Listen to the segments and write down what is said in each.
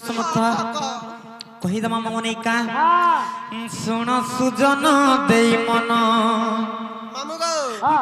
सुनता कहीदमा ममनिका सुन सुजन दे मन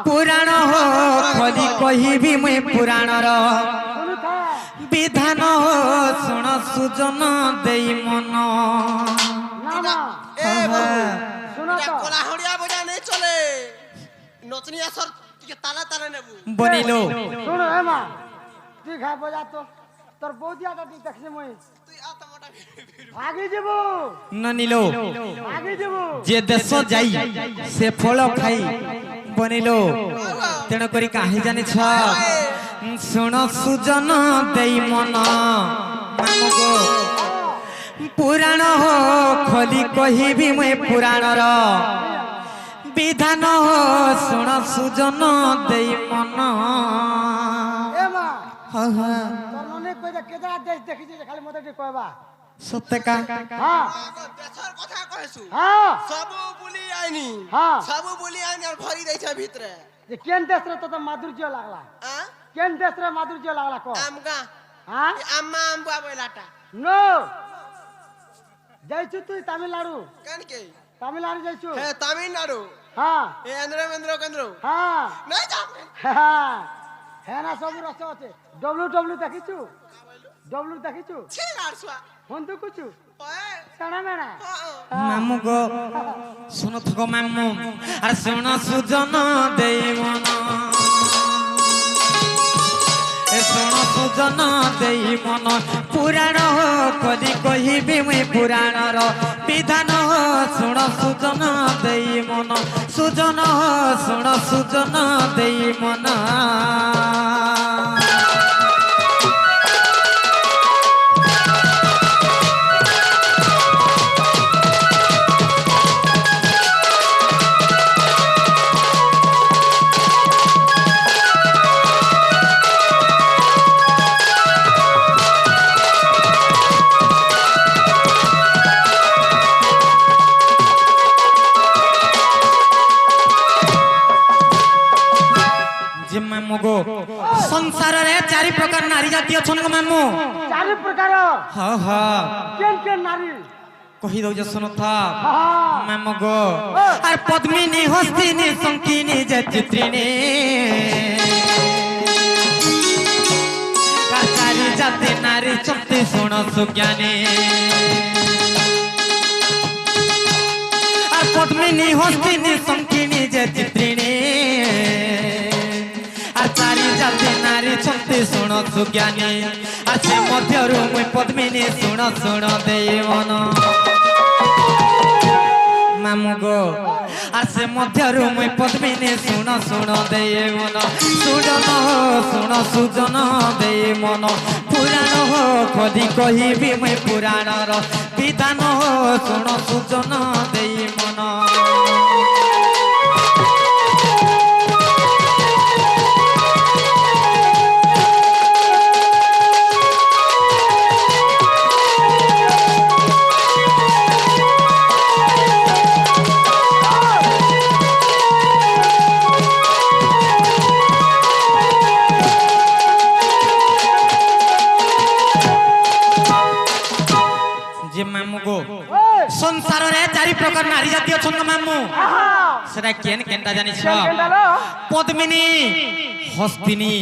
पुराण हो खली कहिबी मुई पुराणर विधान हो सुन सुजन दे मन बनिलो তোর বৌদি আটা তুই দেখছিস মই তুই আটা মোটা আগে যাব ননিলো আগে যাব যে দেশ যাই সে ফল খাই বনিলো তেণ করি কাহি জানিছ শুণ সুজন দেই মন মামগো পুরাণ হো খলি কহিবি মুই পুরাণর বিধান হো শুণ সুজন দেই মন এ মা হ্যাঁ হ্যাঁ কেদা দেশ দেখিছি খালি মতে কইবা সত্যকা হ্যাঁ দেশৰ কথা কৈছো হ্যাঁ সবু বলি আইনি হ্যাঁ সবু বলি আইনি আর ভরি দেইছে ভিতরে যে কেন দেশরে তো মাধুর্য লাগলা হ্যাঁ কেন দেশরে মাধুর্য লাগলা কো আমগা হ্যাঁ আম্মা আম্বা বইলাটা নো যাইছু তুই তামিলনাড়ু কেন কে তামিলনাড়ু যাইছু হ্যাঁ তামিলনাড়ু হ্যাঁ এ কেন্দ্র হ্যাঁ নাই যাম হ্যাঁ হ্যাঁ না সবু রস আছে ডব্লিউ দেখিছু ডব্লিউ দেখিছু ছি আরসুয়া হন্তু কুছু ওই সানা মেনা মামু গো শুনো থাকো মামু আর শুণ সুজন দেই মন এ শুণ সুজন দেই মন পুরাণ কলি কহিবি মুই পুরাণর বিধান শুণ সুজন দেই মন সুজন শুণ সুজন দেই মন মামুগো সংসারে চারি প্রকার নারী জাতি অছন গো মামু চারি প্রকার হ্যাঁ হ্যাঁ কেন নারী কহি দউছ শুনথা হ্যাঁ মামুগো আর পদ্মিনী হস্তিনী শঙ্কিনী যে চিত্রিণী চারি জাতি নারী চক্তি শুণ সুজ্ঞানী আর পদ্মিনী হস্তিনী শঙ্কিনী যে চিত্রিণী চারি জাতি নারী ছন্তি শুণ সুজ্ঞানী আছে মধ্যরু মুই পদ্মিনী শুণ শুণ দেই মন মামু গো আছে মধ্যরু মুই পদ্মিনী শুণ শুণ দেই মন সুজন শুণ সুজন দেই মন পুরাণ খলি কহিবি মুই পুরাণর বিধান শুণ সুজন দেই মন সংসারে চারি প্রকার নারী জাতি অছন মামু সেটা কেন কেনটা জানিছ পদ্মিনী হস্তিনী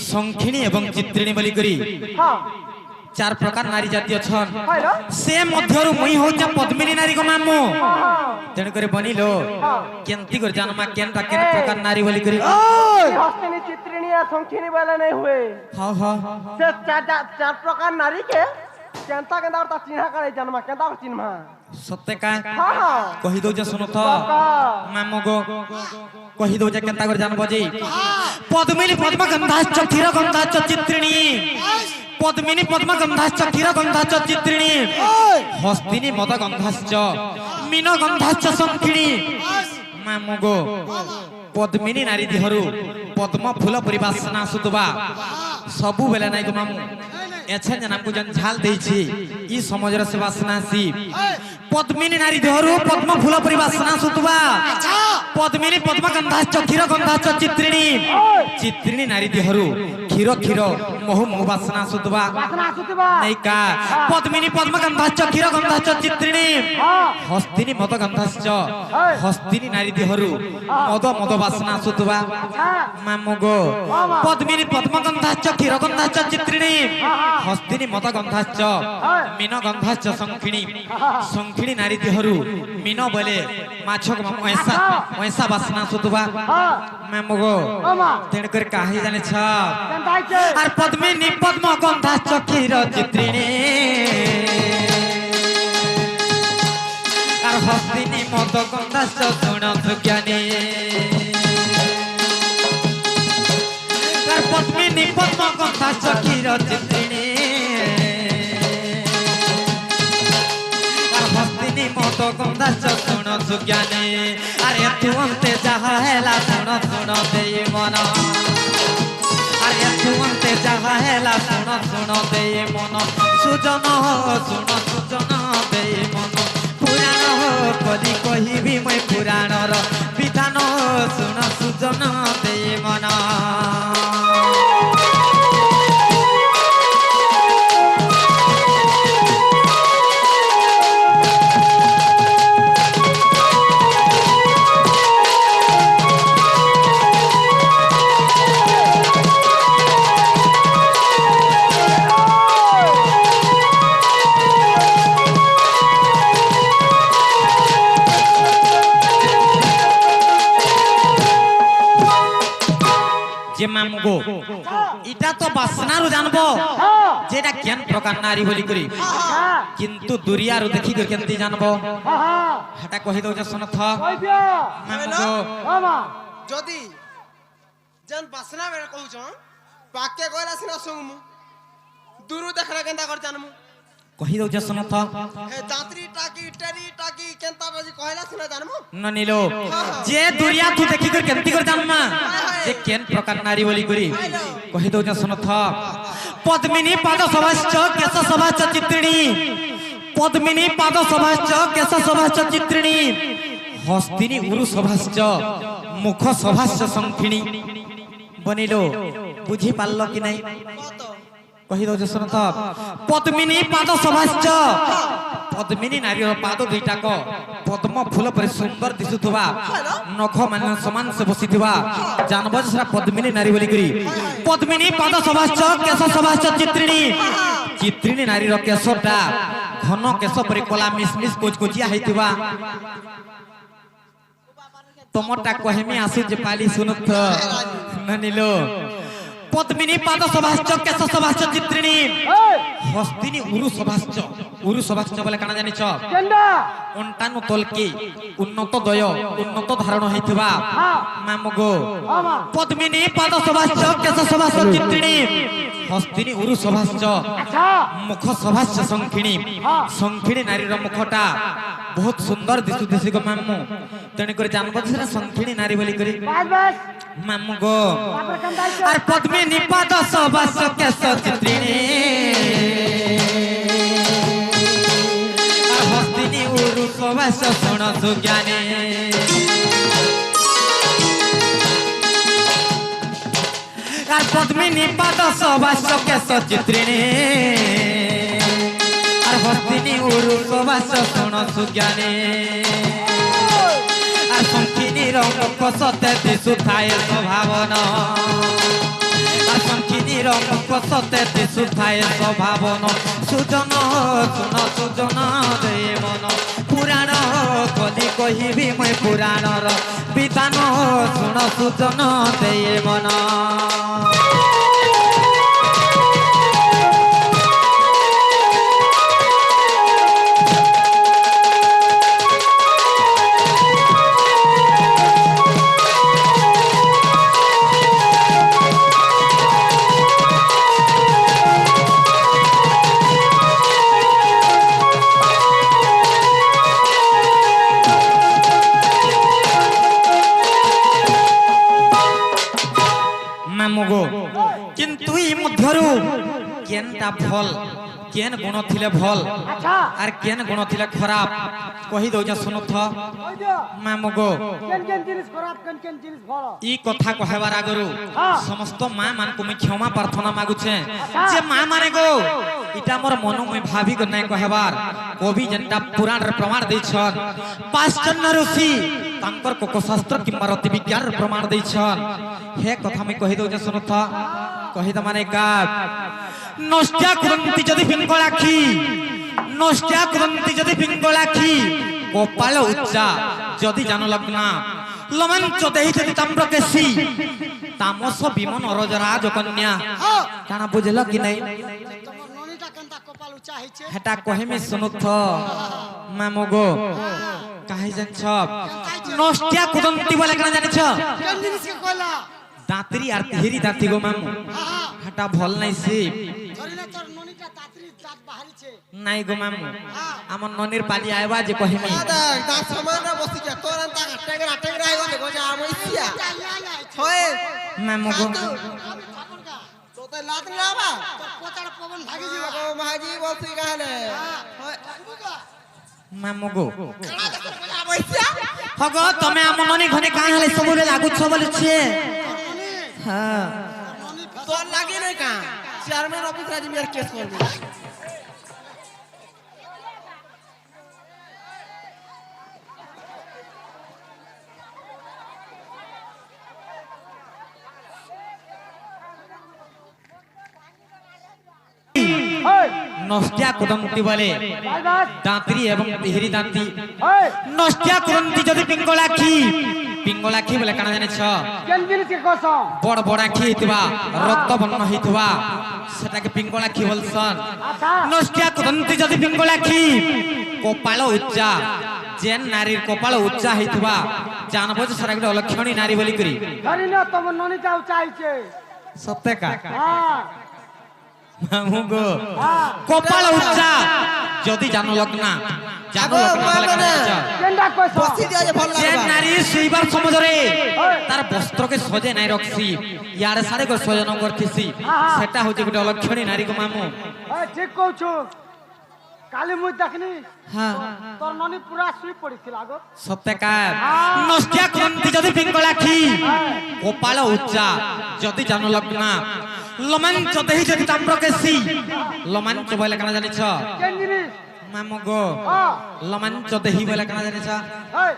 শঙ্খিনী এবং চিত্রিণী বলি করি চার প্রকার নারী জাতি অছন সে মধ্যরু মুই হউছে পদ্মিনী নারী গো মামু তেণু করে বনিলো কেনতি করে জানমা কেনটা কেন প্রকার নারী বলি করি হস্তিনী চিত্রিণী আর শঙ্খিনী বলে নাই হুয়ে হ্যাঁ হ্যাঁ সে চার প্রকার নারী কে কেনতা কেনতা তা চিহ্না করে জানমা কেনতা চিহ্না সত্যকা হ্যাঁ কহি দউছ শুনো তো মামু গো কহি দউছ কেনতা করে জানবো জি পদ্মিনী পদ্ম গন্ধাশ্চ ক্ষীর গন্ধাশ্চ চিত্রিণী পদ্মিনী পদ্ম গন্ধাশ্চ ক্ষীর গন্ধাশ্চ চিত্রিণী হস্তিনী মদ গন্ধাশ্চ মীন গন্ধাশ্চ শঙ্খিনী মামু গো পদ্মিনী নারী দেহরু পদ্ম ফুল পরি বাসনা আসুতবা सबु बेला नहीं गो मामू एछन जन हमको जन झाल देछि ई समझर से वासना सी पद्मिनी नारी देहरु पद्म फूल परि वासना सुतबा पद्मिनी पद्म गंधा क्षीर गंधा चित्रिणी चित्रिणी नारी देहरु क्षीर क्षीर मोह मोह बासना सुतवा বাসনা আসুতিবা नैका पद्मिनी पद्मगंधाश्च क्षीरगंधाश्च चित्रिणी हस्तिनी मदगंधाश्च हस्तिनी नारी देहरु मद मद बासना सुतवा मामुगो पद्मिनी पद्मगंधाश्च क्षीरगंधाश्च चित्रिणी हस्तिनी मदगंधाश्च मीनगंधाश्च शंखिणी शंखिणी नारी देहरु मीन बोले माछक ऐसा ऐसा बासना सुतवा मामुगो तेणकर काहे जाने छ কেনতাইছে আর পদ্মিনী পদ্মগন্ধা চক্ষির চিত্রিণী আর হস্তিনী মদগন্ধা শুণ সুজ্ঞানী আর পদ্মিনী পদ্মগন্ধা চক্ষির চিত্রিণী আর হস্তিনী মদগন্ধা শুণ সুজ্ঞানী আর এতু অন্তে যাহা হেলা শুণ শুণ দেই মন তুমতে যাহা হেলা শুণ শুণ দে মন সুজন শুণ সুজন দে মন পুরাণ কলি কহিবি মই পুরাণর বিধান শুণ সুজন দে মন যে মামুগো এটা তো বাসনারু জানবো যেটা কেন প্রকার নারী বলি করি কিন্তু দুরিয়ারু দেখি করে কেমতি জানবো হেটা কহি দউছ শুনথ মামুগো যদি যেন বাসনা বেড়ে কହୁଛ পাকে কইলা সিনা শুনমু দূরু দেখলা কেনতা কর জানমু কহি দউছ শুনথ হে যাত্রী টাকি টেরি টাকি কেনতা বাজি কইলা সিনা জানমু ননিলো যে দুরিয়া তু দেখি করে কেমতি করে জানমা যে কেন প্রকার নারী বলি করি কহি দউছ শুনথ পদ্মিনী পাদ সভাশ্চ কেশ সভাশ্চ চিত্রিণী পদ্মিনী পাদ সভাশ্চ কেশ সভাশ্চ চিত্রিণী হস্তিনী উরু সভাশ্চ মুখ সভাশ্চ শঙ্খিনী বনিলো বুঝি পারল কি নাই কত কহি দউছ শুনথ পদ্মিনী পাদ সভাশ্চ পদ্মিনী নারীর পাদ দুইটাক পদ্ম ফুল পরে সুন্দর দিশুথবা নখ মানে সমান সে বসিথবা জানব যে সেটা পদ্মিনী নারী বলি করি পদ্মিনী পাদ সভাশ্চ কেশ সভাশ্চ চিত্রিণী চিত্রিণী নারীর কেশটা ঘন কেশ পরে কলা মিসমিস কোচকোচিয়া হইথবা তোমারটা কহেমি আসু যে পালি শুনুথ নানিলো পদ্মিনী পাদ সভাশ্চ কেশ সভাশ্চ চিত্রিণী হস্তিনী উরু সভাশ্চ বলে কানা জানিছ কেন্ডা অন্টানু তলকি উন্নত দয় উন্নত ধারণ হইথবা মামগো পদ্মিনী পাদ সভাশ্চ কেশ সভাশ্চ চিত্রিণী হস্তিনী উরু সভাশ্চ আচ্ছা মুখ সভাশ্চ শঙ্খিনী শঙ্খিনী নারীর মুখটা বহুত সুন্দর দিশু দিশি গো মামু তেনে করে জানব সেটা শঙ্খিনী নারী বলি করি বাস বাস মামু গো তারপরে কেনতাইছে আর পদ্মিনী পাদ সভাশ্চ কেশ চিত্রিণী আর হস্তিনী উরু সভাশ্চ শুণ সুজ্ঞানী আর পদ্মিনী পাদ সভাশ্চ কেশ চিত্রিণী আর হস্তিনী উরু সভাশ্চ শুণ সুজ্ঞানী আর শঙ্খিনীর মুখ সতে দিশুথায় স্বভাবন আর শঙ্খিনীর মুখ সতে দিশুথায় স্বভাবন সুজন শুণ সুজন দে মন পুরাণ কলি কহিবি মই পুরাণর বিধান শুণ সুজন দে মন মামুগো কিন্তু এই মধ্যরু কেনটা ফল কেন গুণ থিলে ভাল আচ্ছা আর কেন গুণ থিলে খারাপ কহি দউছ শুনুথ ওই দিও মা মগো কেন কেন জিনিস খারাপ কেন জিনিস ভালো ই কথা কহেবার আগরু হ্যাঁ। সমস্ত মা মানকু মুই ক্ষমা প্রার্থনা মাগুছে যে মা মানে গো এটা মোর মনু মুই ভাবি গো নাই কহেবার কবি যেটা পুরাণ রে প্রমাণ দেইছন পাঁচজন্য ঋষি তাঙ্কর কোকশাস্ত্র কিংবা রতি বিজ্ঞান রে প্রমাণ দেইছন হে কথা মুই কহি দউছে শুনুথ কহি তা মানে কা নষ্টা করন্তি যদি পিঙ্গলাখি নষ্টা করন্তি যদি পিঙ্গলাখি কপাল উচ্চা যদি জানো লগ্না লমাঞ্চ দেহি যদি তাম্রকেশী তামস বিমন অরজরাজ কন্যা হ্যাঁ কানা বুঝল কি নাই তোমার ননিটা কেনতা কপাল উঁচা হইছে হেটা কহিমি শুনুথ মামগো কাহি জানছ নষ্টা কুদন্তি বলে কেন জানিছ কেন জিনিস কে কইলা দাঁতরি আর তিহেরি দাঁতি গো মামু হ্যাঁ হেটা ভাল নাই সে ধরি না তোর ননিটা তাড়াতাড়ি দাঁত বাহারিছে নাই গো মামু আমার ননির পালি আইবা যে কহিমি দাঁত সমানরা বসি যা তোর আন্তা আটেগরা আইগো দেখো যা আমইছিয়া হয় মামগো তোতে লাত রাবা তোর পোতাড় পবন ভাগি যাবে ও মাজি বসি গালে হয় মামগো কানা দেখো আমইছিয়া হগ তুমি আমার ননি ঘনে কাঁ হলে সবুরে লাগুছ বলছে হ্যাঁ ননি তোর লাগে না কা চেয়ারম্যান অফিস রাজি মের কেস করবি ওই নষ্টা কুদন্তি বলে বাই বাস দাঁতরি এবং তিহেরি দাঁতি ওই নষ্টা কুদন্তি যদি পিঙ্গলাখি পিঙ্গলাখি বলে কানা জানিছ কেন জিনিস কে কস বড় বড় আখি হইতবা রক্ত বর্ণ হইতবা সেটাকে পিঙ্গলাখি বলছন আচ্ছা নষ্টা কুদন্তি যদি পিঙ্গলাখি কপাল উচ্চা যেন নারীর কপাল উচ্চা হইতবা জানবো যে সেটা একটা অলক্ষণী নারী বলি করি ধরি না তোমার ননিটা উঁচা হইছে সত্যকা হ্যাঁ মামুগো হ্যাঁ কপাল উচ্চা যদি জানো লগ্না জানো লগ্না বলে কানা জানিছ কেনটা কইছ বসি দিয়া যে ভাল যে লাগবা নারী শুইবার সমাজরে তার বস্ত্রকে সজে নাই রক্ষি ইয়ারে সাড়ে করে সজন করতেছি সেটা হচ্ছে গোটে অলক্ষণী নারী গো মামু ওই ঠিক কইছো কালি মুই দেখনি হ্যাঁ তোর ননি পুরা শুই পড়িছিল আগো সত্যকার নষ্টা ক্রান্তি যদি পিঙ্গলাখি কপাল উচ্চা যদি জানো লগ্না লমাঞ্চ দেহি যদি তাম্রকেশী লমাঞ্চ বলে কেনা জানিছ কেন জিনিস মামু গো হ্যাঁ লমাঞ্চ দেহি বলে কেনা জানিছ ওই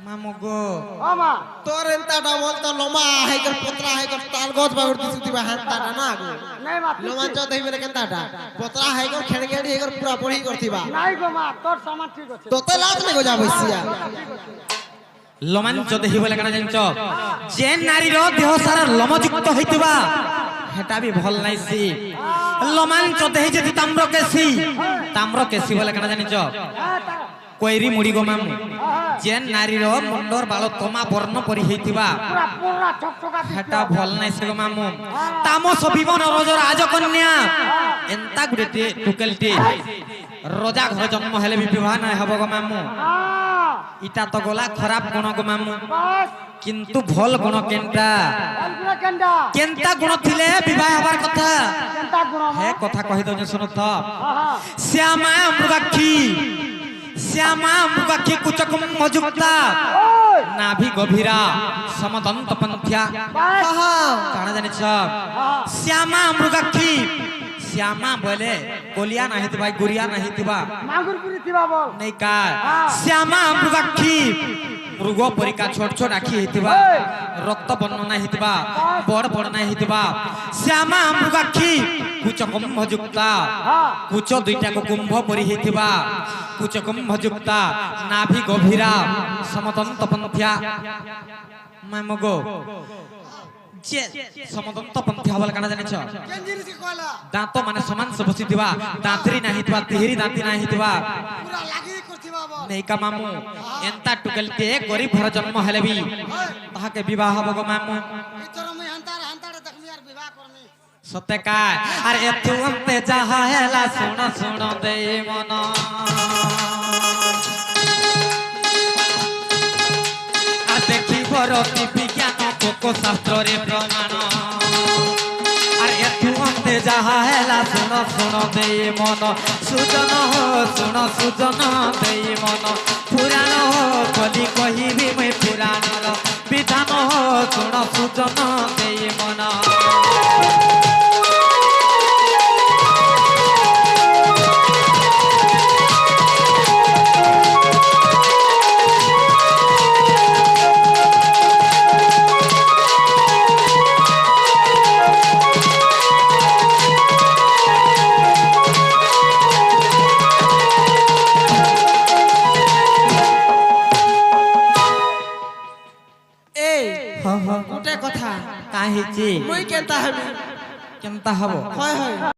মামু গো ও মা তোর এন্তাটা বলতো লম্বা হাইকর পতরা হাইকর তাল গছ বাগর দিছি দিবা হান্তাটা না গো নাই মা লোমাঞ্চ দেই বলে কেনতাটা পতরা হাইকর খেড় খেড়ি হাইকর পুরা পড়ি করতিবা নাই গো মা তোর সামান ঠিক আছে তোতে লাত নে গো যা বসিয়া লমাঞ্চ দেহি বলে কেনা জানিছ যে নারীর দেহ সারা লমযুক্ত হইতবা হেটা বি ভাল নাইছি লমাঞ্চ দেহি যদি তাম্রকেশী বলে কেনা জানিছ হ্যাঁ তা কৈরি মুড়ি গো মামু হ্যাঁ যেন নারীর মুন্ডর বাল তমা বর্ণ পরি হইতিবা পুরা পুরা ঠকঠকা হেটা ভাল নাইছে গো মামু তামস বিমন রজ রাজকন্যা এন্তা গুড়ে টুকেলটি রজা ঘর জন্ম হেলে বি বিবাহ নাই হব গো মামু হ্যাঁ ইটা তো গলা খারাপ গুণ গো মামু বাস কিন্তু ভাল গুণ কেনটা অলগুনা কেনটা কেনটা গুণ থিলে বিবাহ হবার কথা কেনটা গুণ মা হে কথা কহি দউছ শুনো তো হ্যাঁ শ্যামা মৃগাক্ষী কুচকুম মজুক্তা ওই নাভি গভীরা সমদন্ত পন্থ্যা বাস কানা জানিছ হ্যাঁ শ্যামা মৃগাক্ষী শ্যামা বলে কলিয়া নাহি দিবা গুরিয়া নাহি দিবা মাগুর পুরি দিবা বল নেই কা শ্যামা মৃগাক্ষী মৃগ পরিকা ছোট ছোট আখি হইতিবা রক্ত বর্ণ নাই হইতিবা বড় বড় নাই হইতিবা শ্যামা মৃগাক্ষী কুচ কুম্ভযুক্তা হ্যাঁ কুচ দুইটা কুম্ভ পরি হইতিবা কুচ কুম্ভযুক্তা নাভি গভীরা সমদন্ত পন্থ্যা মামগো যে সমদন্ত পন্থ্যা বলে কানা জানিছ কেন জিনিস কে কইলা দাঁত মানে সমান সে বসি দিবা দাঁতরি নাই দিবা তিহেরি দাঁতি নাই দিবা পুরা লাগি করছিবা বল নেইকা মামু এন্তা টুকেলতে গরিব ঘর জন্ম হেলে বি তাহাকে বিবাহ হব গো মামু ইতর মুই হান্তারে দেখমি আর বিবাহ করমি সত্যকা আর এতু অন্তে যাহা হেলা শুণ শুণ দে মন আর দেখিব রতি বিজ্ঞান কোক শাস্ত্রে প্রমাণ আর এতু অন্তে যাহা হেলা শুণ শুণ দেই মন সুজন শুণ সুজন দেই মন পুরাণ বলি কহিবি মই পুরাণর বিধান শুণ সুজন দেই মন গোটে কথা কাহিছি মুই কেনতা হেবি কেনতা হব হয় হয়